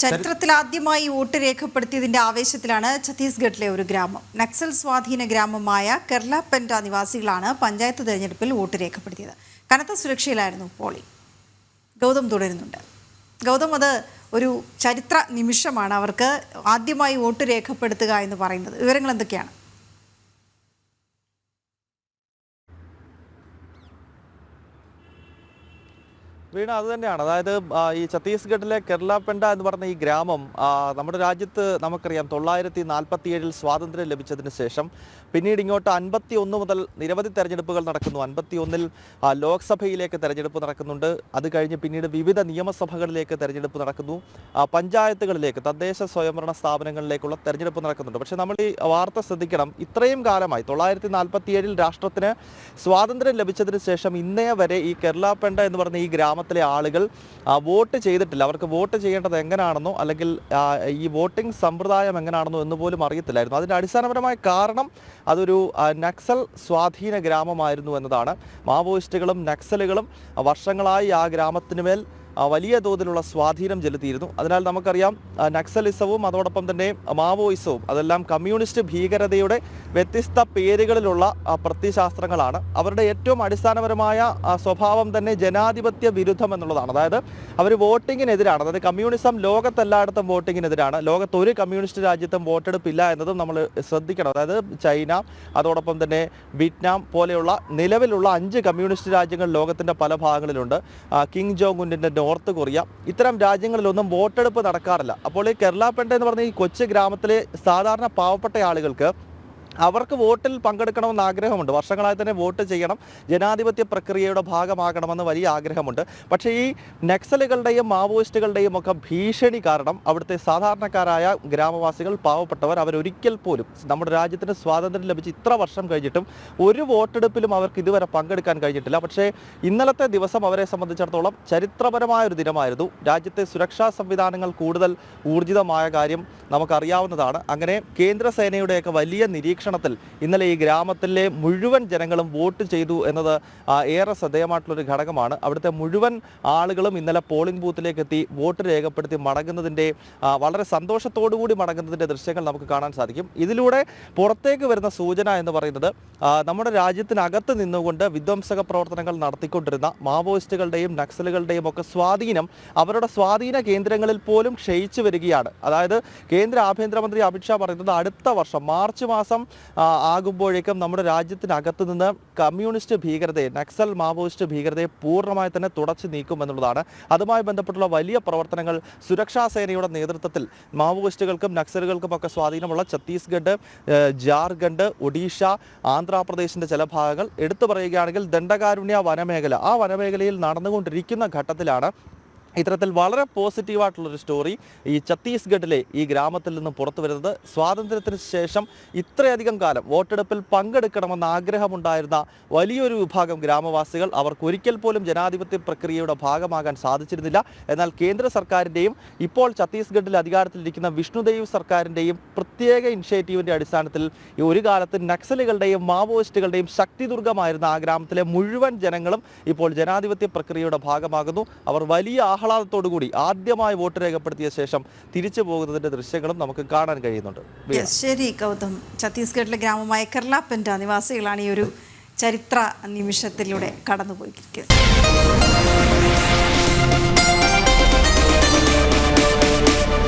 ചരിത്രത്തിൽ ആദ്യമായി വോട്ട് രേഖപ്പെടുത്തിയതിന്റെ ആവേശത്തിലാണ് ഛത്തീസ്ഗഡിലെ ഒരു ഗ്രാമം. നക്സൽ സ്വാധീന ഗ്രാമമായ കെർലാപെൻഡ നിവാസികളാണ് പഞ്ചായത്ത് തെരഞ്ഞെടുപ്പിൽ വോട്ട് രേഖപ്പെടുത്തിയത്. കനത്ത സുരക്ഷയിലായിരുന്നു പോളിംഗ്. ഗൗതം തുടരുന്നുണ്ട്. ഗൗതം, അത് ഒരു ചരിത്ര നിമിഷമാണ് അവർക്ക് ആദ്യമായി വോട്ട് രേഖപ്പെടുത്തുക എന്ന് പറയുന്നത്. വിവരങ്ങൾ എന്തൊക്കെയാണ്? വീണ, അത് തന്നെയാണ്. അതായത് ഈ ഛത്തീസ്ഗഡിലെ കെർലാപെൻഡ എന്ന് പറഞ്ഞ ഈ ഗ്രാമം നമ്മുടെ രാജ്യത്ത് നമുക്കറിയാം 947 സ്വാതന്ത്ര്യം ലഭിച്ചതിന് ശേഷം പിന്നീട് ഇങ്ങോട്ട് 51 മുതൽ നിരവധി തെരഞ്ഞെടുപ്പുകൾ നടക്കുന്നു. 51-ൽ ലോക്സഭയിലേക്ക് തെരഞ്ഞെടുപ്പ് നടക്കുന്നുണ്ട്. അത് കഴിഞ്ഞ് പിന്നീട് വിവിധ നിയമസഭകളിലേക്ക് തെരഞ്ഞെടുപ്പ് നടക്കുന്നു. പഞ്ചായത്തുകളിലേക്ക്, തദ്ദേശ സ്വയംഭരണ സ്ഥാപനങ്ങളിലേക്കുള്ള തെരഞ്ഞെടുപ്പ് നടക്കുന്നുണ്ട്. പക്ഷേ നമ്മൾ ഈ വാർത്ത ശ്രദ്ധിക്കണം. ഇത്രയും കാലമായി 947-ൽ രാഷ്ട്രത്തിന് സ്വാതന്ത്ര്യം ലഭിച്ചതിന് ശേഷം ഇന്നേ വരെ ഈ കെർലാപെൻഡ എന്ന് പറഞ്ഞ ഈ ഗ്രാമത്തിലെ ആളുകൾ വോട്ട് ചെയ്തിട്ടില്ല. അവർക്ക് വോട്ട് ചെയ്യേണ്ടത് എങ്ങനെയാണെന്നോ അല്ലെങ്കിൽ ഈ വോട്ടിംഗ് സമ്പ്രദായം എങ്ങനെയാണെന്നോ എന്ന് പോലും അറിയത്തില്ലായിരുന്നു. അതിൻ്റെ അടിസ്ഥാനപരമായ കാരണം അതൊരു നക്സൽ സ്വാധീന ഗ്രാമമായിരുന്നു എന്നതാണ്. മാവോയിസ്റ്റുകളും നക്സലുകളും വർഷങ്ങളായി ആ ഗ്രാമത്തിന് മേൽ വലിയ തോതിലുള്ള സ്വാധീനം ചെലുത്തിയിരുന്നു. അതിനാൽ നമുക്കറിയാം നക്സലിസവും അതോടൊപ്പം തന്നെ മാവോയിസവും അതെല്ലാം കമ്മ്യൂണിസ്റ്റ് ഭീകരതയുടെ വ്യത്യസ്ത പേരുകളിലുള്ള പ്രത്യയശാസ്ത്രങ്ങളാണ്. അവരുടെ ഏറ്റവും അടിസ്ഥാനപരമായ സ്വഭാവം തന്നെ ജനാധിപത്യ വിരുദ്ധം എന്നുള്ളതാണ്. അതായത് അവർ വോട്ടിങ്ങിനെതിരാണ്. അതായത് കമ്മ്യൂണിസം ലോകത്തെല്ലായിടത്തും വോട്ടിങ്ങിനെതിരാണ്. ലോകത്ത് ഒരു കമ്മ്യൂണിസ്റ്റ് രാജ്യത്തും വോട്ടെടുപ്പില്ല എന്നതും നമ്മൾ ശ്രദ്ധിക്കണം. അതായത് ചൈന, അതോടൊപ്പം തന്നെ വിയറ്റ്നാം പോലെയുള്ള നിലവിലുള്ള 5 കമ്മ്യൂണിസ്റ്റ് രാജ്യങ്ങൾ ലോകത്തിൻ്റെ പല ഭാഗങ്ങളിലുണ്ട്. കിങ് ജോങ് ഉന്നിൻ്റെ നോർത്ത് കൊറിയ, ഇത്തരം രാജ്യങ്ങളിലൊന്നും വോട്ടെടുപ്പ് നടക്കാറില്ല. അപ്പോൾ ഈ കെർലാപെൻഡ എന്ന് പറഞ്ഞ ഈ കൊച്ചു ഗ്രാമത്തിലെ സാധാരണ പാവപ്പെട്ട ആളുകൾക്ക് അവർക്ക് വോട്ടിൽ പങ്കെടുക്കണമെന്ന് ആഗ്രഹമുണ്ട്. വർഷങ്ങളായി തന്നെ വോട്ട് ചെയ്യണം, ജനാധിപത്യ പ്രക്രിയയുടെ ഭാഗമാകണമെന്ന് വലിയ ആഗ്രഹമുണ്ട്. പക്ഷേ ഈ നക്സലുകളുടെയും മാവോയിസ്റ്റുകളുടെയും ഒക്കെ ഭീഷണി കാരണം അവിടുത്തെ സാധാരണക്കാരായ ഗ്രാമവാസികൾ, പാവപ്പെട്ടവർ, അവരൊരിക്കൽ പോലും നമ്മുടെ രാജ്യത്തിന് സ്വാതന്ത്ര്യം ലഭിച്ച് ഇത്ര വർഷം കഴിഞ്ഞിട്ടും ഒരു വോട്ടെടുപ്പിലും അവർക്ക് ഇതുവരെ പങ്കെടുക്കാൻ കഴിഞ്ഞിട്ടില്ല. പക്ഷേ ഇന്നലത്തെ ദിവസം അവരെ സംബന്ധിച്ചിടത്തോളം ചരിത്രപരമായൊരു ദിനമായിരുന്നു. രാജ്യത്തെ സുരക്ഷാ സംവിധാനങ്ങൾ കൂടുതൽ ഊർജിതമായ കാര്യം നമുക്കറിയാവുന്നതാണ്. അങ്ങനെ കേന്ദ്രസേനയുടെയൊക്കെ വലിയ നിരീക്ഷണത്തിൽ ഇന്നലെ ഈ ഗ്രാമത്തിലെ മുഴുവൻ ജനങ്ങളും വോട്ട് ചെയ്തു എന്നത് ഏറെ ശ്രദ്ധേയമായിട്ടുള്ളൊരു ഘടകമാണ്. അവിടുത്തെ മുഴുവൻ ആളുകളും ഇന്നലെ പോളിംഗ് ബൂത്തിലേക്ക് എത്തി വോട്ട് രേഖപ്പെടുത്തി മടങ്ങുന്നതിൻ്റെ വളരെ സന്തോഷത്തോടുകൂടി മടങ്ങുന്നതിൻ്റെ ദൃശ്യങ്ങൾ നമുക്ക് കാണാൻ സാധിക്കും. ഇതിലൂടെ പുറത്തേക്ക് വരുന്ന സൂചന എന്ന് പറയുന്നത് നമ്മുടെ രാജ്യത്തിനകത്ത് നിന്നുകൊണ്ട് വിധ്വംസക പ്രവർത്തനങ്ങൾ നടത്തിക്കൊണ്ടിരുന്ന മാവോയിസ്റ്റുകളുടെയും നക്സലുകളുടെയും ഒക്കെ സ്വാധീനം അവരുടെ സ്വാധീന കേന്ദ്രങ്ങളിൽ പോലും ക്ഷയിച്ചു വരികയാണ്. അതായത് കേന്ദ്ര ആഭ്യന്തരമന്ത്രി അമിത്ഷാ പറയുന്നത് അടുത്ത വർഷം മാർച്ച് മാസം ആകുമ്പോഴേക്കും നമ്മുടെ രാജ്യത്തിനകത്ത് നിന്ന് കമ്മ്യൂണിസ്റ്റ് ഭീകരതയെ, നക്സൽ മാവോയിസ്റ്റ് ഭീകരതയെ പൂർണ്ണമായി തന്നെ തുടച്ചു നീക്കും എന്നുള്ളതാണ്. അതുമായി ബന്ധപ്പെട്ടുള്ള വലിയ പ്രവർത്തനങ്ങൾ സുരക്ഷാ സേനയുടെ നേതൃത്വത്തിൽ മാവോയിസ്റ്റുകൾക്കും നക്സലുകൾക്കും ഒക്കെ സ്വാധീനമുള്ള ഛത്തീസ്ഗഡ്, ജാർഖണ്ഡ്, ഒഡീഷ, ആന്ധ്രാപ്രദേശിൻ്റെ ചില ഭാഗങ്ങൾ എടുത്തു പറയുകയാണെങ്കിൽ ദണ്ഡകാരുണ്യ വനമേഖല, ആ വനമേഖലയിൽ നടന്നുകൊണ്ടിരിക്കുന്ന ഘട്ടത്തിലാണ് ഇത്തരത്തിൽ വളരെ പോസിറ്റീവായിട്ടുള്ളൊരു സ്റ്റോറി ഈ ഛത്തീസ്ഗഡിലെ ഈ ഗ്രാമത്തിൽ നിന്നും പുറത്തു വരുന്നത്. സ്വാതന്ത്ര്യത്തിന് ശേഷം ഇത്രയധികം കാലം വോട്ടെടുപ്പിൽ പങ്കെടുക്കണമെന്ന് ആഗ്രഹമുണ്ടായിരുന്ന വലിയൊരു വിഭാഗം ഗ്രാമവാസികൾ അവർക്കൊരിക്കൽ പോലും ജനാധിപത്യ പ്രക്രിയയുടെ ഭാഗമാകാൻ സാധിച്ചിരുന്നില്ല. എന്നാൽ കേന്ദ്ര സർക്കാരിൻ്റെയും ഇപ്പോൾ ഛത്തീസ്ഗഡിൽ അധികാരത്തിലിരിക്കുന്ന വിഷ്ണുദേവ് സർക്കാരിൻ്റെയും പ്രത്യേക ഇനിഷ്യേറ്റീവിൻ്റെ അടിസ്ഥാനത്തിൽ ഈ ഒരു കാലത്ത് നക്സലുകളുടെയും മാവോയിസ്റ്റുകളുടെയും ശക്തിദുർഗമായിരുന്ന ആ ഗ്രാമത്തിലെ മുഴുവൻ ജനങ്ങളും ഇപ്പോൾ ജനാധിപത്യ പ്രക്രിയയുടെ ഭാഗമാകുന്നു. അവർ വലിയ ആഹ്ലാദത്തോടുകൂടി ആദ്യമായി വോട്ട് രേഖപ്പെടുത്തിയ ശേഷം തിരിച്ചു പോകുന്നതിന്റെ ദൃശ്യങ്ങളും നമുക്ക് കാണാൻ കഴിയുന്നുണ്ട്. ശരി ഗൗതം, ഛത്തീസ്ഗഡിലെ ഗ്രാമമായ കെർലാപെൻഡ നിവാസികളാണ് ഈ ഒരു ചരിത്ര നിമിഷത്തിലൂടെ കടന്നുപോയിരിക്കുന്നത്.